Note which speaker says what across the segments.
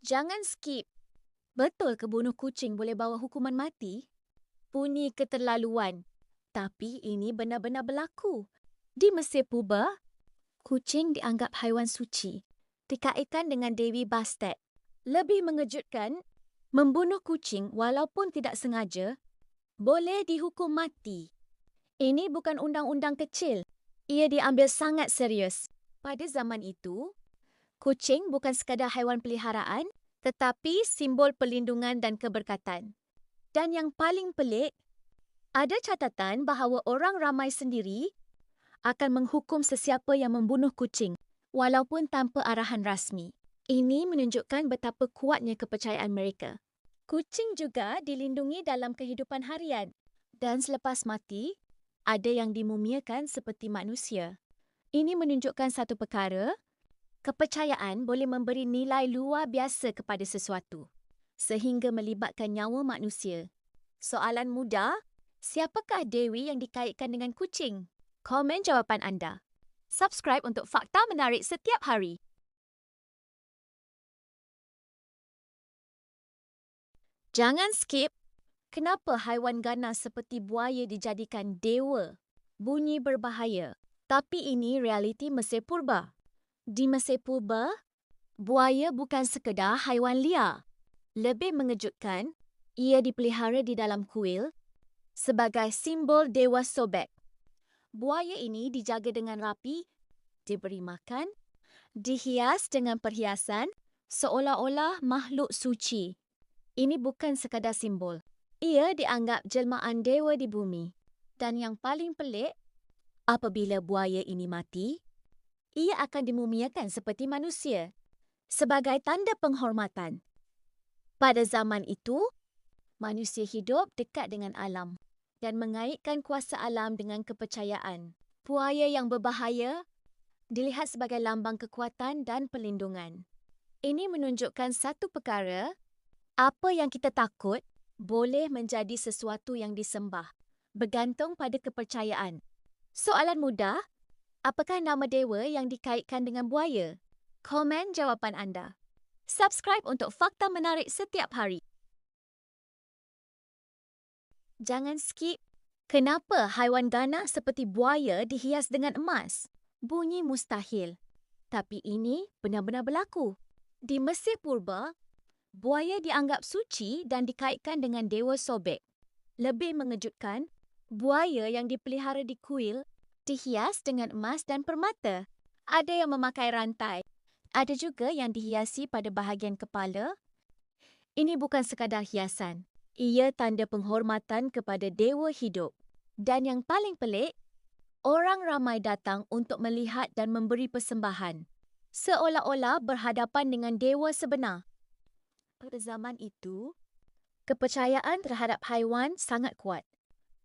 Speaker 1: Jangan skip. Betul ke bunuh kucing boleh bawa hukuman mati? Bunyi keterlaluan. Tapi ini benar-benar berlaku. Di Mesir Purba, kucing dianggap haiwan suci. Dikaitkan dengan Dewi Bastet. Lebih mengejutkan, membunuh kucing walaupun tidak sengaja boleh dihukum mati. Ini bukan undang-undang kecil. Ia diambil sangat serius. Pada zaman itu, kucing bukan sekadar haiwan peliharaan, tetapi simbol perlindungan dan keberkatan. Dan yang paling pelik, ada catatan bahawa orang ramai sendiri akan menghukum sesiapa yang membunuh kucing, walaupun tanpa arahan rasmi. Ini menunjukkan betapa kuatnya kepercayaan mereka. Kucing juga dilindungi dalam kehidupan harian. Dan selepas mati, ada yang dimumiakan seperti manusia. Ini menunjukkan satu perkara, kepercayaan boleh memberi nilai luar biasa kepada sesuatu, sehingga melibatkan nyawa manusia. Soalan mudah, siapakah Dewi yang dikaitkan dengan kucing? Komen jawapan anda. Subscribe untuk fakta menarik setiap hari. Jangan skip. Kenapa haiwan ganas seperti buaya dijadikan dewa? Bunyi berbahaya. Tapi ini realiti Mesir Purba. Di Mesir Purba, buaya bukan sekedar haiwan liar. Lebih mengejutkan, ia dipelihara di dalam kuil sebagai simbol dewa sobek. Buaya ini dijaga dengan rapi, diberi makan, dihias dengan perhiasan seolah-olah makhluk suci. Ini bukan sekadar simbol. Ia dianggap jelmaan dewa di bumi. Dan yang paling pelik, apabila buaya ini mati, ia akan dimumiakan seperti manusia sebagai tanda penghormatan. Pada zaman itu, manusia hidup dekat dengan alam dan mengaitkan kuasa alam dengan kepercayaan. Buaya yang berbahaya dilihat sebagai lambang kekuatan dan perlindungan. Ini menunjukkan satu perkara, apa yang kita takut boleh menjadi sesuatu yang disembah, bergantung pada kepercayaan. Soalan mudah, apakah nama dewa yang dikaitkan dengan buaya? Komen jawapan anda. Subscribe untuk fakta menarik setiap hari. Jangan skip. Kenapa haiwan ganas seperti buaya dihias dengan emas? Bunyi mustahil. Tapi ini benar-benar berlaku. Di Mesir Purba, buaya dianggap suci dan dikaitkan dengan dewa sobek. Lebih mengejutkan, buaya yang dipelihara di kuil dihias dengan emas dan permata. Ada yang memakai rantai. Ada juga yang dihiasi pada bahagian kepala. Ini bukan sekadar hiasan. Ia tanda penghormatan kepada dewa hidup. Dan yang paling pelik, orang ramai datang untuk melihat dan memberi persembahan, seolah-olah berhadapan dengan dewa sebenar. Pada zaman itu, kepercayaan terhadap haiwan sangat kuat,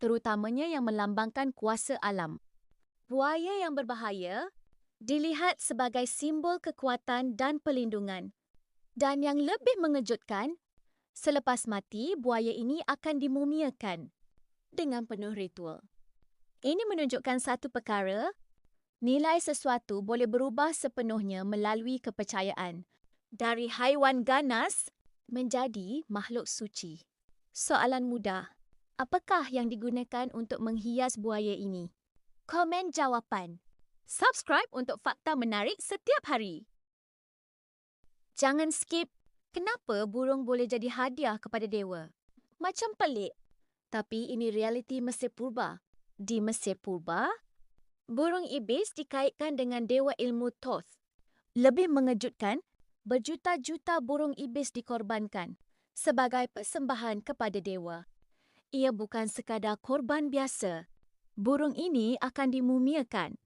Speaker 1: terutamanya yang melambangkan kuasa alam. Buaya yang berbahaya dilihat sebagai simbol kekuatan dan perlindungan. Dan yang lebih mengejutkan, selepas mati, buaya ini akan dimumiakan dengan penuh ritual. Ini menunjukkan satu perkara, nilai sesuatu boleh berubah sepenuhnya melalui kepercayaan. Dari haiwan ganas menjadi makhluk suci. Soalan mudah, apakah yang digunakan untuk menghias buaya ini? Komen jawapan. Subscribe untuk fakta menarik setiap hari. Jangan skip. Kenapa burung boleh jadi hadiah kepada dewa? Macam pelik. Tapi ini realiti Mesir Purba. Di Mesir Purba, burung ibis dikaitkan dengan dewa ilmu Thoth. Lebih mengejutkan, berjuta-juta burung ibis dikorbankan sebagai persembahan kepada dewa. Ia bukan sekadar korban biasa. Burung ini akan dimumiakan,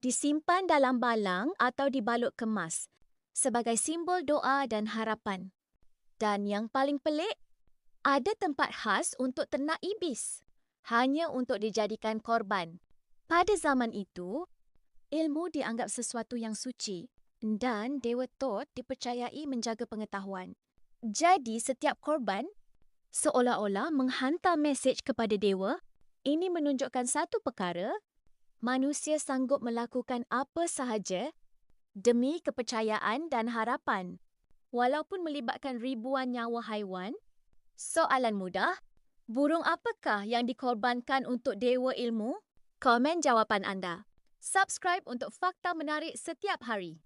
Speaker 1: disimpan dalam balang atau dibalut kemas sebagai simbol doa dan harapan. Dan yang paling pelik, ada tempat khas untuk ternak ibis, hanya untuk dijadikan korban. Pada zaman itu, ilmu dianggap sesuatu yang suci dan Dewa Thoth dipercayai menjaga pengetahuan. Jadi setiap korban seolah-olah menghantar mesej kepada dewa. Ini menunjukkan satu perkara, manusia sanggup melakukan apa sahaja demi kepercayaan dan harapan. walaupun melibatkan ribuan nyawa haiwan? Soalan mudah. Burung apakah yang dikorbankan untuk dewa ilmu? Komen jawapan anda. Subscribe untuk fakta menarik setiap hari.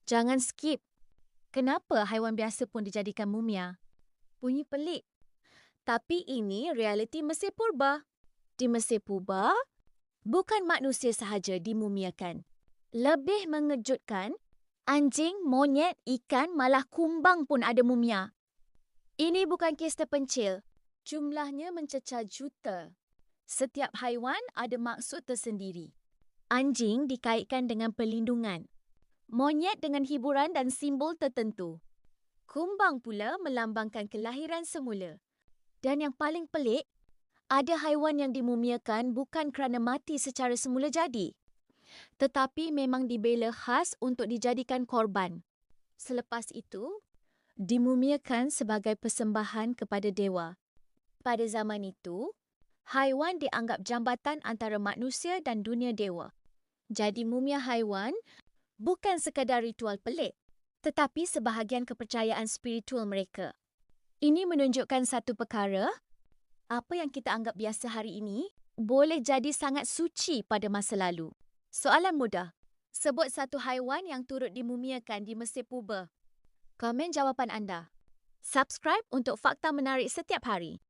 Speaker 1: Jangan skip. Kenapa haiwan biasa pun dijadikan mumia? Bunyi pelik. Tapi ini realiti Mesir Purba. Di Mesir Purba, bukan manusia sahaja dimumiakan. Lebih mengejutkan, anjing, monyet, ikan, malah kumbang pun ada mumia. Ini bukan kes terpencil. Jumlahnya mencecah juta. Setiap haiwan ada maksud tersendiri. Anjing dikaitkan dengan perlindungan. Monyet dengan hiburan dan simbol tertentu. Kumbang pula melambangkan kelahiran semula. Dan yang paling pelik, ada haiwan yang dimumiakan bukan kerana mati secara semula jadi, tetapi memang dibela khas untuk dijadikan korban. Selepas itu, dimumiakan sebagai persembahan kepada dewa. Pada zaman itu, haiwan dianggap jambatan antara manusia dan dunia dewa. Jadi mumia haiwan bukan sekadar ritual pelik, tetapi sebahagian kepercayaan spiritual mereka. Ini menunjukkan satu perkara, apa yang kita anggap biasa hari ini boleh jadi sangat suci pada masa lalu. Soalan mudah. Sebut satu haiwan yang turut dimumiakan di Mesir Purba. Komen jawapan anda. Subscribe untuk fakta menarik setiap hari.